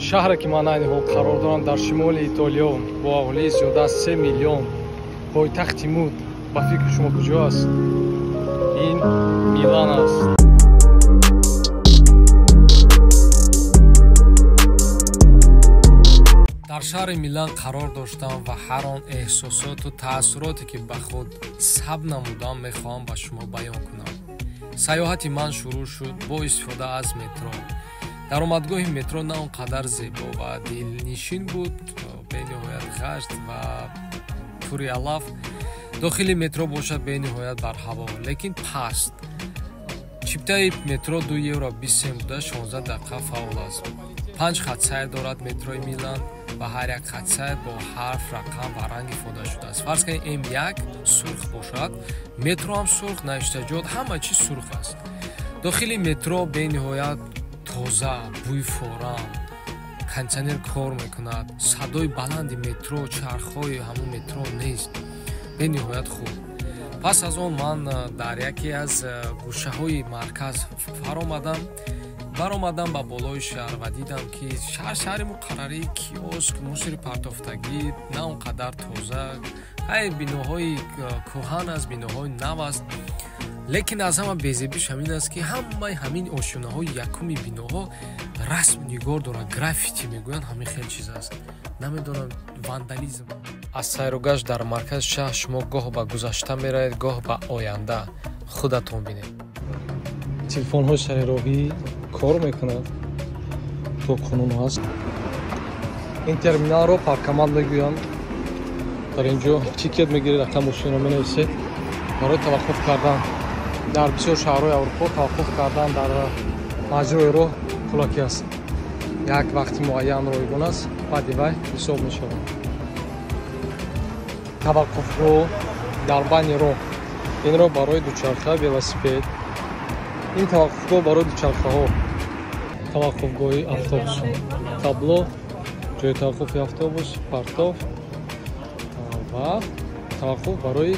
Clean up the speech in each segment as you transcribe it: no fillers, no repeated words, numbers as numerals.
шаҳре ки ман айни ҳол қарор дорам дар шимоли Итолиё бо аҳолии зиёда аз 3 миллион, пойтахти мӯд. ба фикри шумо куҷо аст? ин Милан аст. дар шаҳри Милан қарор доштам ва ҳар он эҳсосоту таассуроте ки ба худ сабт намудам мехоҳам ба шумо баён кунам. Саёҳати ман шурӯъ шуд бо истифода аз метро. даромадгоҳи метро на он қадар зебо ва дилнишин буд, бениҳоят ғашт ва пури алаф. дохили метро бошад бениҳоят барҳаво, лекин паст. чиптаи метро 2 евро 20 сент буда 16 дақиқа фаъол аст. 5 хатсайр дорад метрои Милан ва ҳар як хатсайр бо ҳарф, рақам ва ранг ифода шудааст. фарз канед М1 сурх бошад, метро ҳам сурх, навиштаҷот ҳама чиз сурх аст. дохили метро бениҳоят тоза, бӯи форам, кондитсионер кор мекунад, садои баланди метро, чархҳои ҳамон метро нест. бениҳоят хуб. пас аз он ман дар яке аз гӯшаҳои марказ баромадам ба болои шаҳр ва дидам ки шаҳри муқаррарӣ, киоск, мусори партофтагӣ на он қадар тоза, ҳай биноҳои кӯҳан аст, биноҳои нав аст. лекин аз ҳама безебиш ҳамин аст ки ҳамаи ҳамин ошёнаҳои якуми биноҳо расму нигор дорад, граффити мегӯянд, ҳамин хел чиз аст. намедонам, вандализм. аз сайругашт дар маркази шаҳр шумо гоҳ ба гузашта меравед, гоҳ ба оянда. худатон бинед. телефонҳои сарироҳӣ кор мекунад, то қонун ҳаст. ин терминалро паркомат мегӯянд. дар ин ҷо тикет мегиред, рақам ошёно менависед. барои таваққуф кардан дар бисёр шаҳрҳои аврупо таваққуф кардан дар маҷрои роҳ пулакӣ аст. як вақти муайян ройгон аст, баъди вай ҳисоб мешавад. таваққуфҳо дар байни роҳ, инро барои дучарха, велосипед, ин таваққуфгоҳ барои дучархаҳо, таваққуфгоҳи автобусҳо, табло, ҷои таваққуфи автобус, партов ва таваққуф барои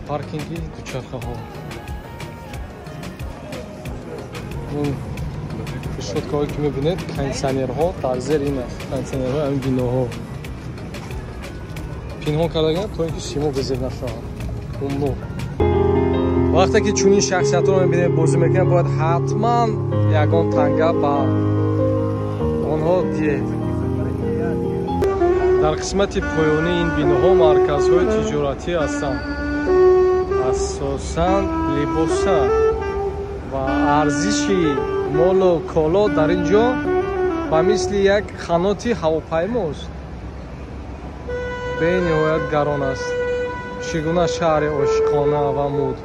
паркинги дучархаҳо. решеткаҳое ки мебинед, кондитсионерҳо дар зер ин аст, кондитсионерҳои ҳамин биноҳо пинҳон кардаган то ин ки симо безер нашавад. умно вақте ки чунин шахсиятҳоро мебинед бозӣ мекунед, бояд ҳатман ягон танга ба онҳо диҳед. дар қисмати поёнии ин биноҳо марказҳои тиҷоратӣ ҳастанд, асосан либоса ва арзиши молу коло дар ин ҷо ба мисли як қаноти ҳавопаймост. бениҳоят гарон аст. чӣ гуна шаҳри ошиқона ва мӯд.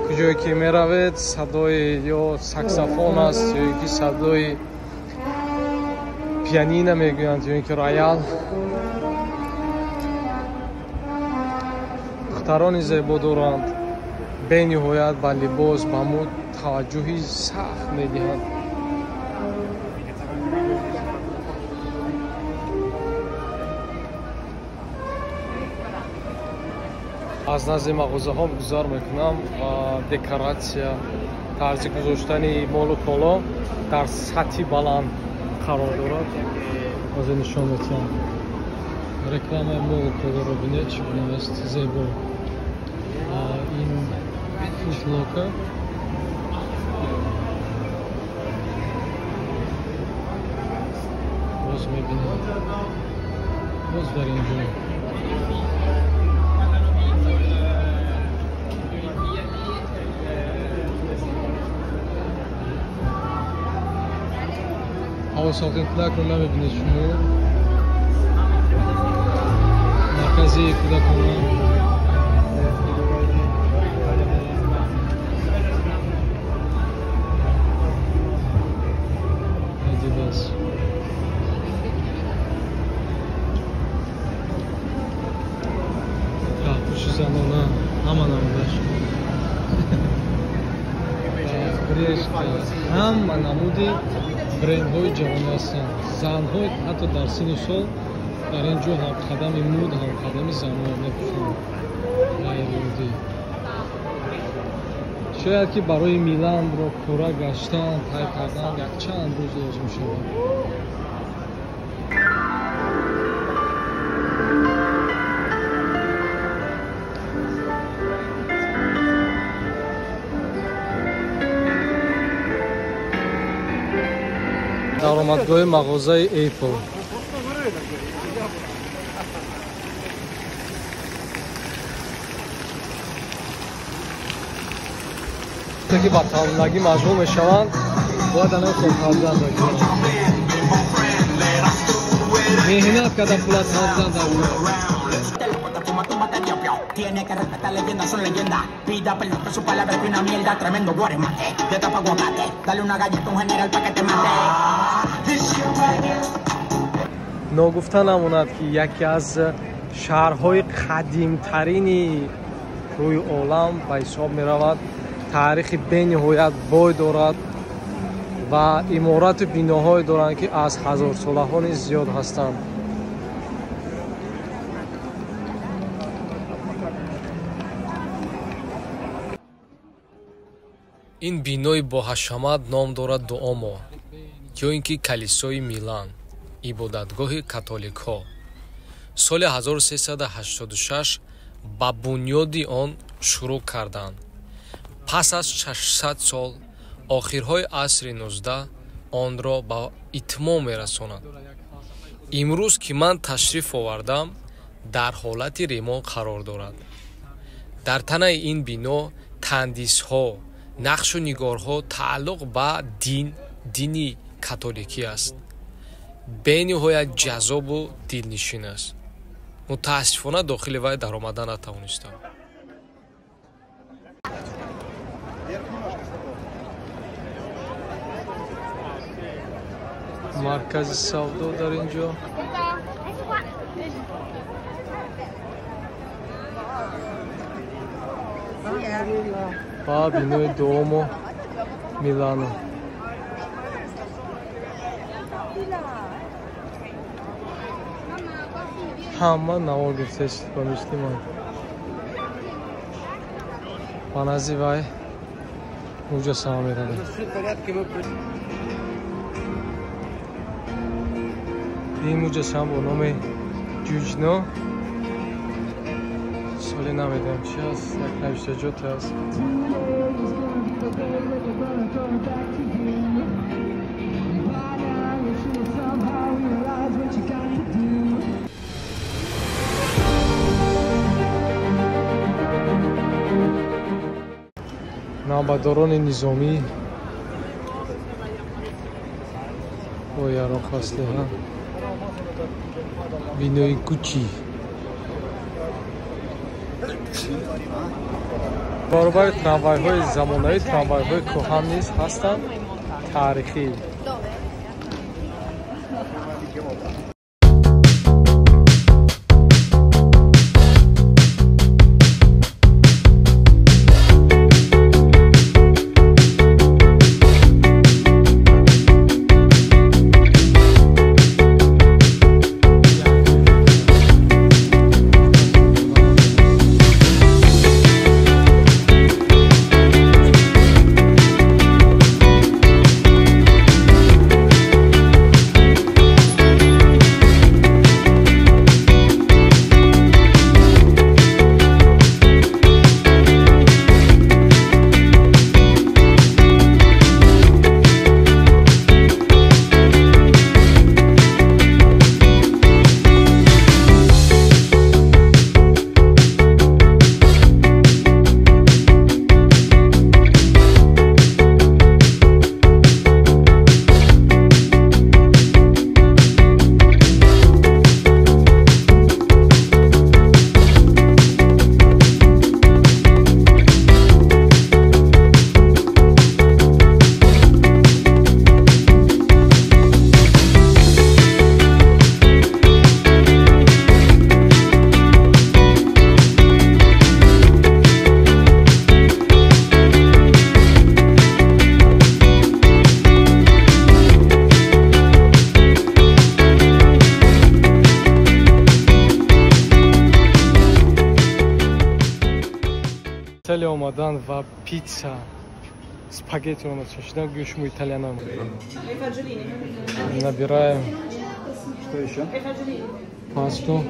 куҷое ки меравед, садои ё саксофон аст, ё ки садои пианина мегӯянд, ё ки роял. духтарони зебо доранд. бениҳоят ба либос, ба мӯд таваҷҷӯҳи сахт медиҳанд. аз назди мағозаҳо гузар мекунам ва декоратсия, тарзи гузоштани молу коло дар сатҳи баланд қарор дорад. ҳозир нишон метиҳам. рекламаи молу колоро бинед, чӣ гуна аст зебо. ин футлока боз мебинед, боз дар ин ҷо ҳавосохтинкунакро намебинед шумо. маркази кӯдакона адидас. пӯши занона ҳама намудаш. ҳама намуди брендҳои ҷавон ҳастанд. занҳо ҳатто дар синни сол дар ин ҷо ҳамқадами мӯд, ҳамқадами занҳо мепӯшанд. ғайриоддӣ. шояд ки барои Миланро пурра гаштан тай кардан якчанд рӯз лозим мешавад. даромадгоҳи мағозаи Apple. که با تاملگی مجبور میشوند باید الان خودکارزن داشته مهنت کردن پول از خودکارزن داشته Tiene que respetar leyendas, son leyendas. Pida perdón por su palabra que una mierda, tremendo guaremate. De tapa aguacate, dale una galleta a un general para que te mate. ناگفته نماند که یکی از شهرهای قدیمترین روی عالم به حساب می رود. تاریخ بین‌نهایت بای دارد و عمارت و بناهایی دارند که از هزار ساله نیز زیاد هستند. این بینای با حشمت نام دارد دوئومو یا اینکه کلیسای میلان، عبادتگاه کاتولیک ها. سال 1386 با بنیاد آن شروع کردند. پس از 600 سال آخرهای عصر 19 آن را به اتمام می‌رساند. امروز که من تشریف آوردم در حالت ریما قرار دارد. در تنه این بنا تندیس‌ها، نقش و نگارها تعلق به دینی کاتولیکی است. بین‌نهایت جذاب و دلنشین است. متاسفانه داخل وی در آمدن نتوانستم. مرکز سودا در اینجا. با بینای دوئومو میلانو. همه نوار گرفتش با میشتیم های پانازی وای موجه سما میرده این موجه سما با نام جوجنو سالی نمیدم چی هست یک نوشته جوت هست نامبرداران نظامی با یراق اسلحه بینای کوچی برابر تراموای‌های زمانه‌ای تراموای‌های کهن نیز هستند تاریخی آمدن و پیتزا спагетти у нас чешем, гюшму итальяном. Набираем. Что еще? Пасту.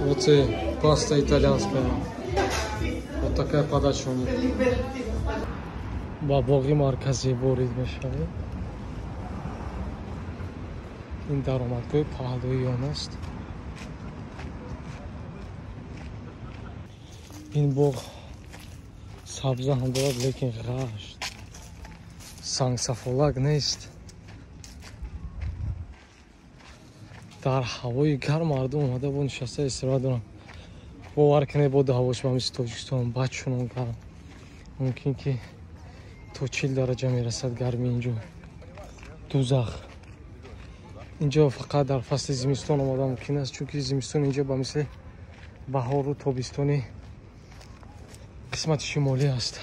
Вот и паста итальянская. Вот такая подача у них. Бабоги маркази борид мешавад. Ин даромадгоҳи паҳлӯи он аст. Ин боғ сабза ҳам дорад, лекин ғашт. Сангсафолак нест. дар ҳавои гарм мардум омада бо нишаста истироҳат дорам. бовар кунед боди ҳавош ба мисли Тоҷикистон бад чунон гарм. Мумкин ки то 40 дараҷа мерасад гарми инҷо. дузах. Инҷо фақат дар фасли зимистон омада мумкин аст, чунки зимистон инҷо ба мисли баҳору тобистони қисмати шимолӣ аст.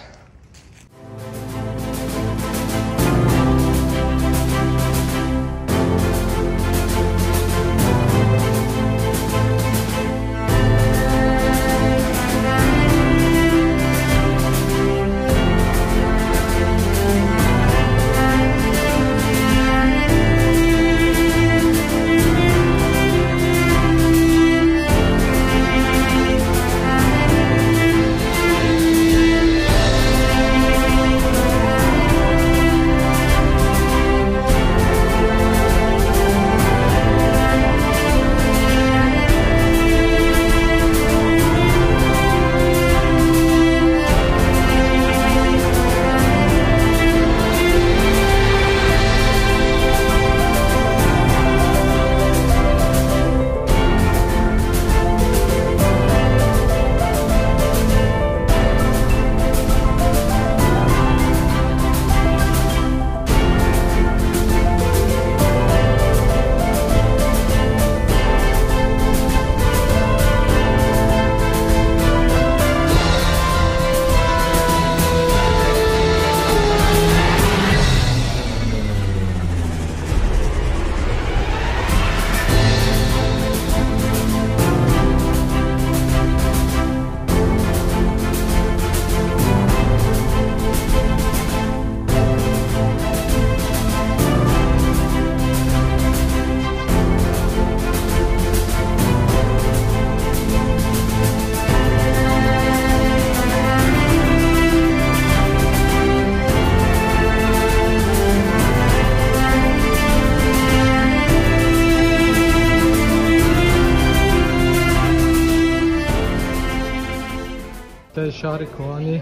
шаҳри коҳани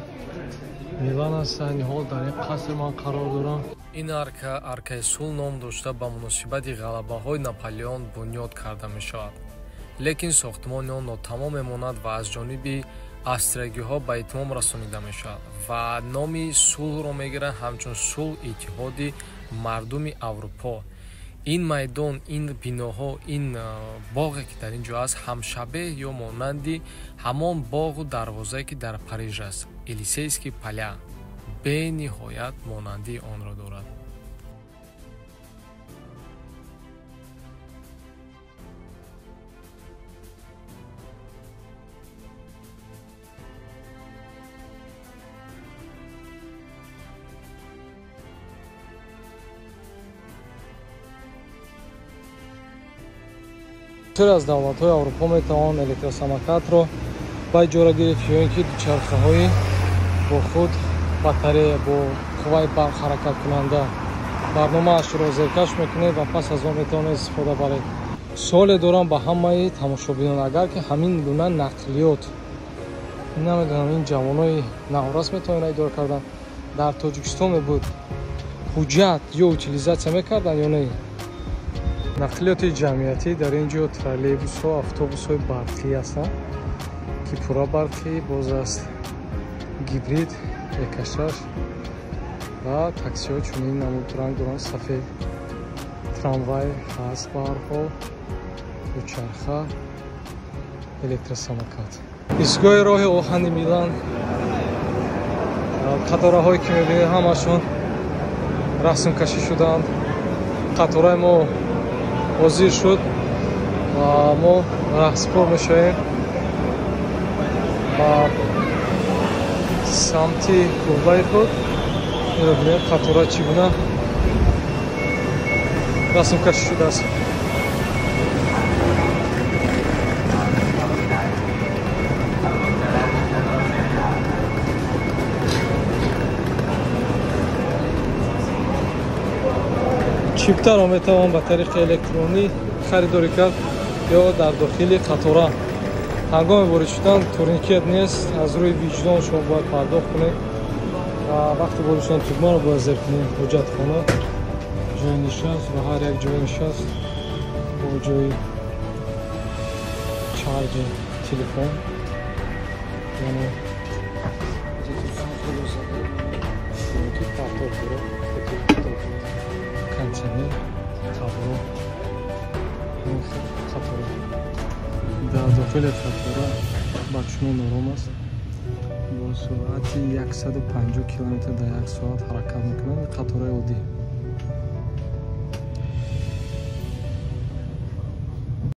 Милан аст. Айни ҳол дар ин қаср ман қарор дорам. ин арка аркаи сулҳ ном дошта ба муносибати ғалабаҳои Наполеон бунёд карда мешавад. лекин сохтмони он нотамом мемонад ва аз ҷониби австриягиҳо ба итмом расонида мешавад ва номи сулҳро мегиранд ҳамчун сулҳ иттиҳоди мардуми Аврупо. ин майдон, ин биноҳо, ин боғе ки дар ин ҷо аст ҳамшабеҳ ё монанди ҳамон боғу дарвозае ки дар Париж аст, Елисейский поля. бениҳоят монандии онро дорад. бисёре аз давлатҳои Аврупо метавонанд электросамокатро ба иҷора гирифт ё ин ки дучархаҳои бо худ батарея бо қувваи барқ ҳаракаткунанда. барномаашро зеркаш мекунед ва пас аз он метавонед истифода баред. суоле дорам ба ҳамаи тамошобинон, агар ки ҳамин гуна нақлиёт, намедонам ин ҷавонои наврас метавонанд идора кардан, дар Тоҷикистон мебуд ҳуҷҷат ё утилизатсия мекардан ё не. нақлиёти ҷамъиятӣ дар ин ҷо троллейбусҳо, автобусҳои барқӣ ҳастанд ки пурра барқӣ, боз аст гибрид, екашаш ва таксиҳо чунин намуд ранг доранд, сафед. трамвай ҳаст, ба ҳар ҳол дучарха, электросамокат. истгоҳи роҳи оҳани Милан, қатораҳое ки мебинед ҳамашон расмкашӣ шуданд. қатораи мо ҳозир шуд ва мо раҳспор мешавем ба самти кӯҳбаи худ мебинед қатора чӣ гуна расмкашӣ шудааст. чиптаро метавон ба тариқи электронӣ харидорӣ кард ё дар дохили қатора. ҳангоми ворид шудан турникет нест, аз рӯи виҷдон шумо бояд пардохт кунед ва вақти ворид шудан тугмаро бояд зер кунед. ҳоҷатхона, ҷои нишаст ва ҳар як ҷои нишаст бо ҷои чарҷи телефон, яъне консернер, табло, қатора. дар дохили қатора бар шумо нором аст. бо суръати 150 км дар як соат ҳаракат мекунад. қатораи оддӣ.